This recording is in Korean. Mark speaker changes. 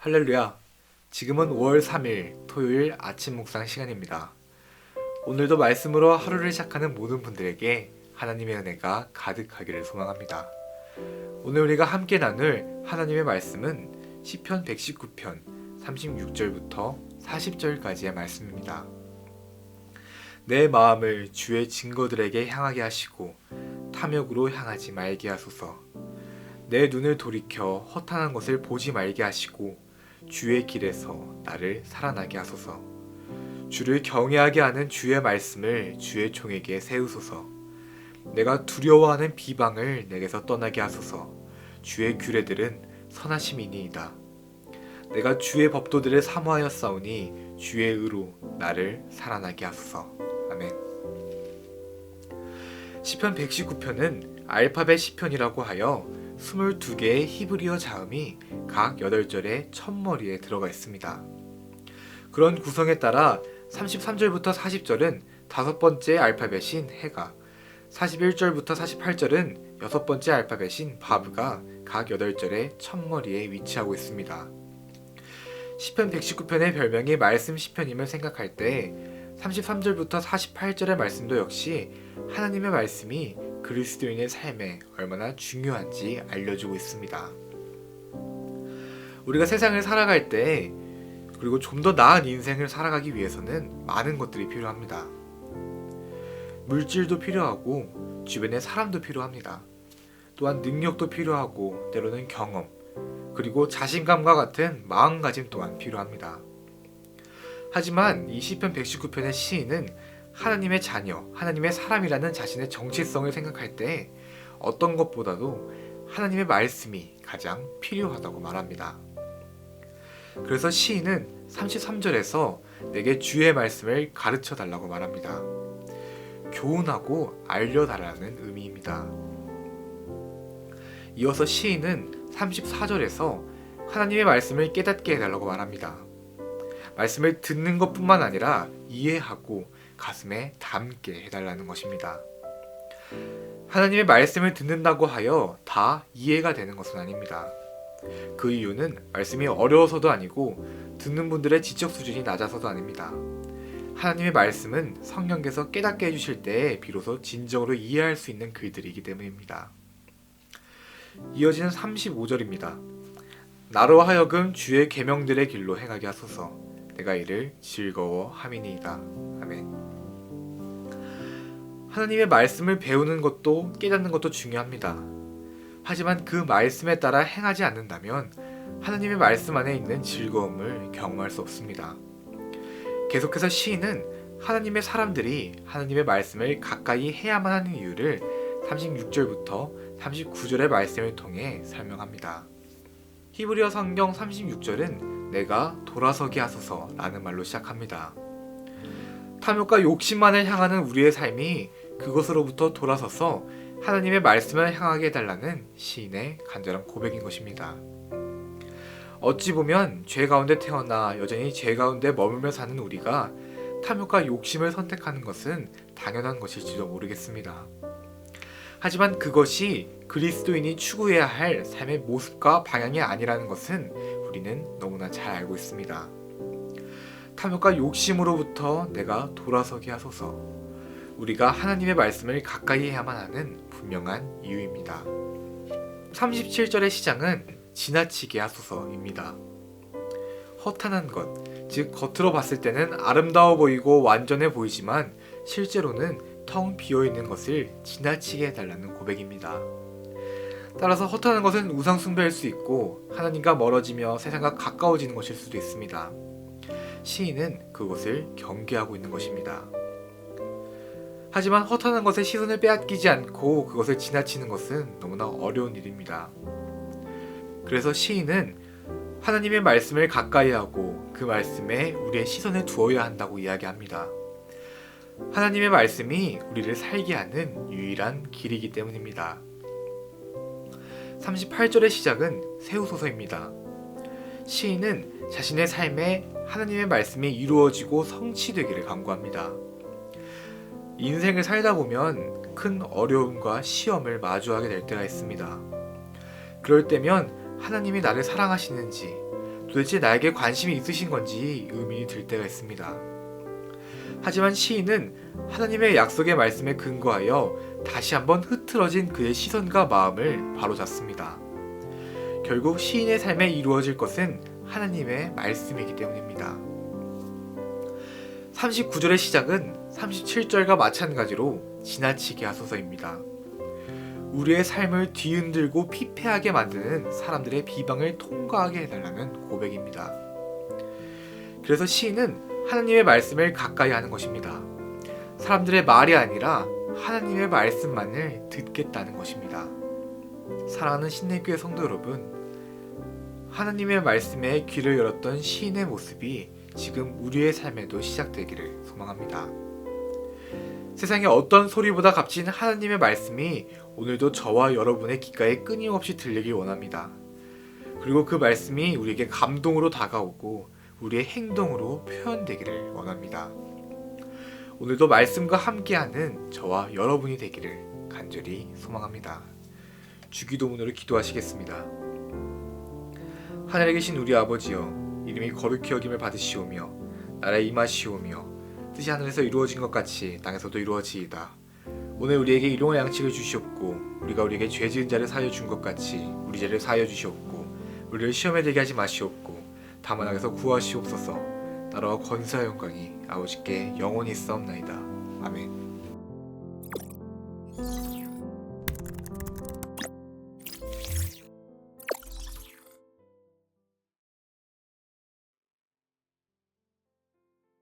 Speaker 1: 할렐루야. 지금은 5월 3일 토요일 아침 묵상 시간입니다. 오늘도 말씀으로 하루를 시작하는 모든 분들에게 하나님의 은혜가 가득하기를 소망합니다. 오늘 우리가 함께 나눌 하나님의 말씀은 시편 119편 36절부터 40절까지의 말씀입니다. 내 마음을 주의 증거들에게 향하게 하시고 탐욕으로 향하지 말게 하소서. 내 눈을 돌이켜 허탄한 것을 보지 말게 하시고 주의 길에서 나를 살아나게 하소서. 주를 경외하게 하는 주의 말씀을 주의 종에게 세우소서. 내가 두려워하는 비방을 내게서 떠나게 하소서. 주의 규례들은 선하심이니이다. 내가 주의 법도들을 사모하였사오니 주의 의로 나를 살아나게 하소서. 아멘. 시편 119편은 알파벳 시편이라고 하여 22개의 히브리어 자음이 각 8절의 첫머리에 들어가 있습니다. 그런 구성에 따라 33절부터 40절은 5번째 알파벳인 해가, 41절부터 48절은 6번째 알파벳인 바브가 각 8절의 첫머리에 위치하고 있습니다. 시편 119편의 별명이 말씀 시편임을 생각할 때 33절부터 48절의 말씀도 역시 하나님의 말씀이 그리스도인의 삶에 얼마나 중요한지 알려주고 있습니다. 우리가 세상을 살아갈 때, 그리고 좀 더 나은 인생을 살아가기 위해서는 많은 것들이 필요합니다. 물질도 필요하고 주변의 사람도 필요합니다. 또한 능력도 필요하고 때로는 경험, 그리고 자신감과 같은 마음가짐 또한 필요합니다. 하지만 이 시편 119편의 시인은 하나님의 자녀, 하나님의 사람이라는 자신의 정체성을 생각할 때 어떤 것보다도 하나님의 말씀이 가장 필요하다고 말합니다. 그래서 시인은 33절에서 내게 주의 말씀을 가르쳐 달라고 말합니다. 교훈하고 알려달라는 의미입니다. 이어서 시인은 34절에서 하나님의 말씀을 깨닫게 해달라고 말합니다. 말씀을 듣는 것뿐만 아니라 이해하고 가슴에 담게 해달라는 것입니다. 하나님의 말씀을 듣는다고 하여 다 이해가 되는 것은 아닙니다. 그 이유는 말씀이 어려워서도 아니고 듣는 분들의 지적 수준이 낮아서도 아닙니다. 하나님의 말씀은 성령께서 깨닫게 해주실 때 비로소 진정으로 이해할 수 있는 글들이기 때문입니다. 이어지는 35절입니다. 나로 하여금 주의 계명들의 길로 행하게 하소서. 내가 이를 즐거워함이니이다. 아멘. 하나님의 말씀을 배우는 것도 깨닫는 것도 중요합니다. 하지만 그 말씀에 따라 행하지 않는다면 하나님의 말씀 안에 있는 즐거움을 경험할 수 없습니다. 계속해서 시인은 하나님의 사람들이 하나님의 말씀을 가까이 해야만 하는 이유를 36절부터 39절의 말씀을 통해 설명합니다. 히브리어 성경 36절은 내가 돌아서게 하소서 라는 말로 시작합니다. 탐욕과 욕심만을 향하는 우리의 삶이 그것으로부터 돌아서서 하나님의 말씀을 향하게 해달라는 시인의 간절한 고백인 것입니다. 어찌 보면 죄 가운데 태어나 여전히 죄 가운데 머물며 사는 우리가 탐욕과 욕심을 선택하는 것은 당연한 것일지도 모르겠습니다. 하지만 그것이 그리스도인이 추구해야 할 삶의 모습과 방향이 아니라는 것은 우리는 너무나 잘 알고 있습니다. 탐욕과 욕심으로부터 내가 돌아서게 하소서. 우리가 하나님의 말씀을 가까이 해야만 하는 분명한 이유입니다. 37절의 시작은 지나치게 하소서입니다. 허탄한 것, 즉 겉으로 봤을 때는 아름다워 보이고 완전해 보이지만 실제로는 텅 비어있는 것을 지나치게 해달라는 고백입니다. 따라서 허탄한 것은 우상 숭배일 수 있고 하나님과 멀어지며 세상과 가까워지는 것일 수도 있습니다. 시인은 그것을 경계하고 있는 것입니다. 하지만 허탄한 것에 시선을 빼앗기지 않고 그것을 지나치는 것은 너무나 어려운 일입니다. 그래서 시인은 하나님의 말씀을 가까이 하고 그 말씀에 우리의 시선을 두어야 한다고 이야기합니다. 하나님의 말씀이 우리를 살게 하는 유일한 길이기 때문입니다. 38절의 시작은 세우소서입니다. 시인은 자신의 삶에 하나님의 말씀이 이루어지고 성취되기를 간구합니다. 인생을 살다 보면 큰 어려움과 시험을 마주하게 될 때가 있습니다. 그럴 때면 하나님이 나를 사랑하시는지 도대체 나에게 관심이 있으신 건지 의문이 들 때가 있습니다. 하지만 시인은 하나님의 약속의 말씀에 근거하여 다시 한번 흐트러진 그의 시선과 마음을 바로잡습니다. 결국 시인의 삶에 이루어질 것은 하나님의 말씀이기 때문입니다. 39절의 시작은 37절과 마찬가지로 지나치게 하소서입니다. 우리의 삶을 뒤흔들고 피폐하게 만드는 사람들의 비방을 통과하게 해달라는 고백입니다. 그래서 시인은 하나님의 말씀을 가까이 하는 것입니다. 사람들의 말이 아니라 하나님의 말씀만을 듣겠다는 것입니다. 사랑하는 신내교회 성도 여러분, 하나님의 말씀에 귀를 열었던 시인의 모습이 지금 우리의 삶에도 시작되기를 소망합니다. 세상의 어떤 소리보다 값진 하나님의 말씀이 오늘도 저와 여러분의 귓가에 끊임없이 들리길 원합니다. 그리고 그 말씀이 우리에게 감동으로 다가오고 우리의 행동으로 표현되기를 원합니다. 오늘도 말씀과 함께하는 저와 여러분이 되기를 간절히 소망합니다. 주기도문으로 기도하시겠습니다. 하늘에 계신 우리 아버지여, 이름이 거룩히 여김을 받으시오며 나라의 임하시오며 뜻이 하늘에서 이루어진 것 같이 땅에서도 이루어지이다. 오늘 우리에게 일용할 양식을 주시옵고 우리가 우리에게 죄 지은 자를 사하여 준 것 같이 우리 죄를 사하여 주시옵고 우리를 시험에 들게 하지 마시옵고 다만 악에서 구하시옵소서. 나라와 권세와 영광이 아버지께 영원히 있사옵나이다. 아멘.